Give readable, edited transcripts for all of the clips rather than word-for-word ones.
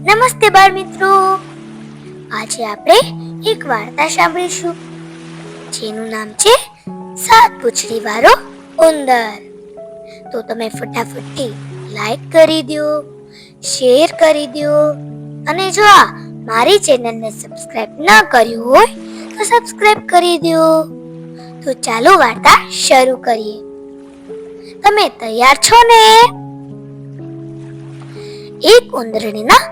નમસ્તે બાળ મિત્રો, આજે આપણે એક વાર્તા સાંભળીશું જેનું નામ છે સાત પૂંછડી વાળો ઉંદર. તો તમે ફટાફટથી લાઈક કરી દો, શેર કરી દો અને જો આ મારી ચેનલને સબસ્ક્રાઇબ ન કર્યું હોય તો સબસ્ક્રાઇબ કરી દો. તો ચાલો વાર્તા શરૂ કરીએ. તમે તૈયાર છો ને? એક ઉંદરડીના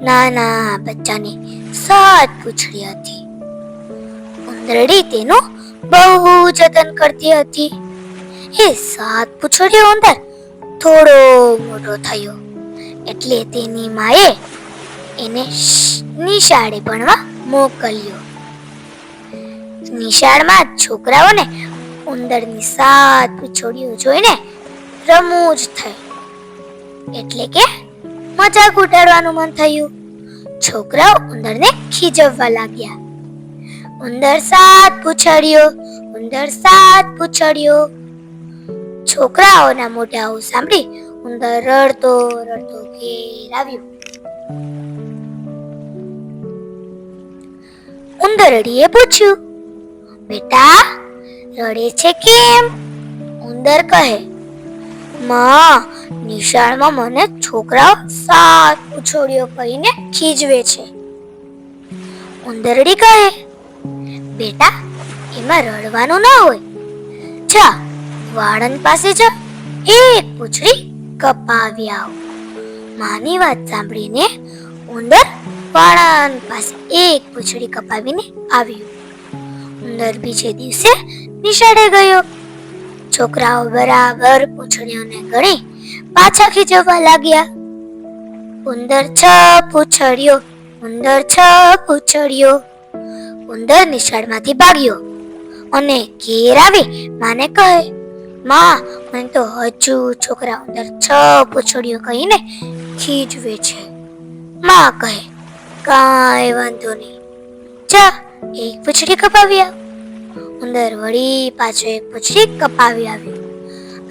નાના બચ્ચાને સાત પૂંછડી હતી. ઉંદરડી તેનું બહુ જતન કરતી હતી. એ સાત પૂંછડીયો ઉંદર થોડો મોટો થયો એટલે તેની માએ એને નિશાળે ભણવા મોકલ્યો. નિશાળમાં છોકરાઓને ઉંદરની સાત પૂંછડીઓ જોઈને રમૂજ થઈ એટલે કે મજાક ઉડાડવાનું મન થયું. છોકરાઓ ઉંદરને ખીજવવા લાગ્યા. ઉંદર સાત પૂંછડીઓ, ઉંદર સાત પૂંછડીઓ. છોકરાઓના મોઢાઓ સાંભળી ઉંદર રડતો રડતો ઘેર આવ્યો. ઉંદરડીએ પૂછ્યું, બેટા રડે છે કેમ? ઉંદર કહે, માં, નિશાળમાં મને છોકરાઓ સાત પૂંછડીઓ કહીને ખીજવે છે. ઉંદરડી કહે, બેટા એમાં રડવાનું ના હોય, જા વાળંદ પાસે જા, એક પૂંછડી કપાવી આવ. માની વાત સાંભળીને ઉંદર વાળંદ પાસે એક પૂંછડી કપાવીને આવ્યો. ઉંદર બીજે દિવસે નિશાળે ગયો. છોકરાઓ બરાબર પૂંછડીઓને ગણી પાછા ખીજવવા લાગ્યા. ઉંદર છ પૂંછડીઓ, ઉંદર છ પૂંછડીઓ. ઉંદર નિશાળમાંથી ભાગ્યો અને ઘેર આવી માને કહે, માં, મને તો હજુ છોકરા ઉંદર છ પૂંછડીઓ કહીને ખીજવે છે. માં કહે, કાંઈ વાંધો નહીં, જા એક પૂંછડી કપાવી આવ. ઉંદર વળી પાછો એક પૂંછડી કપાવી આવ્યો.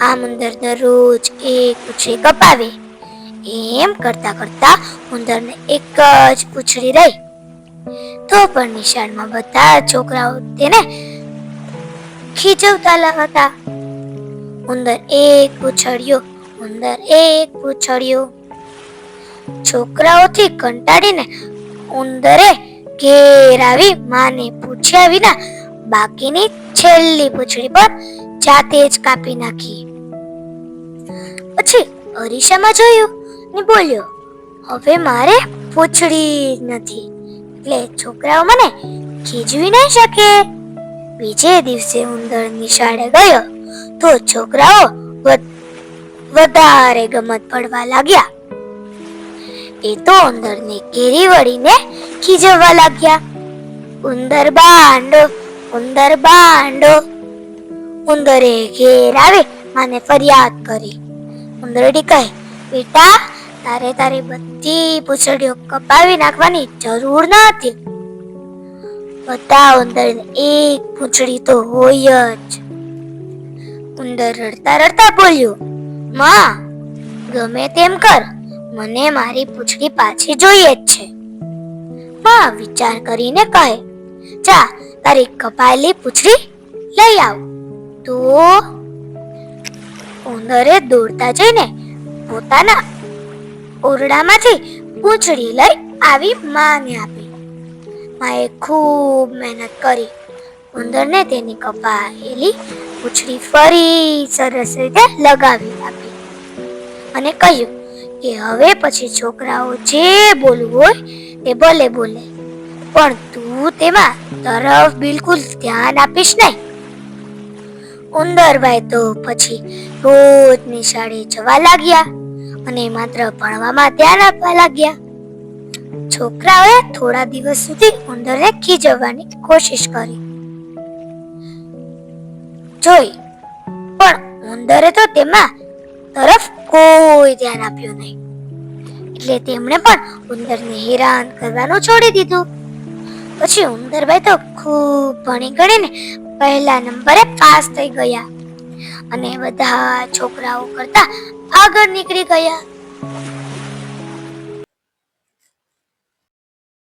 આમ ઉંદર દરરોજ એક પૂંછડી કપાવે. એમ કરતા કરતા ઉંદરને એક જ પૂંછડી રહી. તો પણ નિશાળમાં બધા છોકરાઓ તેને ખીજવતા હતા. ઉંદર એક પૂંછડીયો, ઉંદર એક પૂંછડીયો. છોકરાઓથી કંટાળીને ઉંદરે ઘેર આવી માને પૂછ્યા વિના બાકીની છેલ્લી પૂંછડી પર જાતે જ કાપી નાખી. પછી અરીસામાં જોયું ને બોલ્યો, હવે મારે પૂંછડી નથી એટલે છોકરાઓ મને ખીજવી નહીં શકે. બીજે દિવસે ઉંદર નિશાળે ગયો તો છોકરાઓ વધારે ગમત પડવા લાગ્યા. એ તો ઉંદરને ઘેરી વળીને ખીજવવા લાગ્યા. ઉંદર બાંડો, ઉંદર બાંડો. ઉંદરે ઘેર આવે માને ફરિયાદ કરી. ઉંદરડી કહે, બેટા તારી બધી પૂંછડીઓ કપાવી નાખવાની જરૂર નથી. બધા ઉંદરને એક પૂંછડી તો હોય જ. ઉંદર રડતા રડતા બોલ્યો, માં, ગમે તેમ કર, મને મારી પૂંછડી પાછી જોઈએ જ છે. માં વિચાર કરીને કહે, જા તારી કપાયેલી પૂંછડી લઈ આવ. તો ઉંદરે દોડતા જઈને પોતાના ઓરડામાંથી પૂંછડી લઈ આવી માને આપી. માએ ખૂબ મહેનત કરી ઉંદરને તેની કપાયેલી પૂંછડી ફરી સરસ રીતે લગાવી આપી અને કહ્યું કે હવે પછી છોકરાઓ જે બોલવું હોય તે ભલે બોલે, પણ તું તેમાં તરફ બિલકુલ ધ્યાન આપીશ નહીં. ઉંદરભાઈ તો પછી રોજ નિશાળે જવા લાગ્યા અને માત્ર ભણવામાં ધ્યાન આપવા લાગ્યા. છોકરાઓએ થોડા દિવસ સુધી ઉંદરને ખીજવવાની કોશિશ કરી જોઈ, પણ ઉંદરે તો તેમાં તરફ કોઈ ધ્યાન આપ્યું નહીં. એટલે તેમણે પણ ઉંદરને હેરાન કરવાનું છોડી દીધું. પછી ઉંદરભાઈ તો ખૂબ ભણી ગણીને પહેલા નંબરે પાસ થઈ ગયા અને બધા છોકરાઓ કરતા આગળ નીકળી ગયા.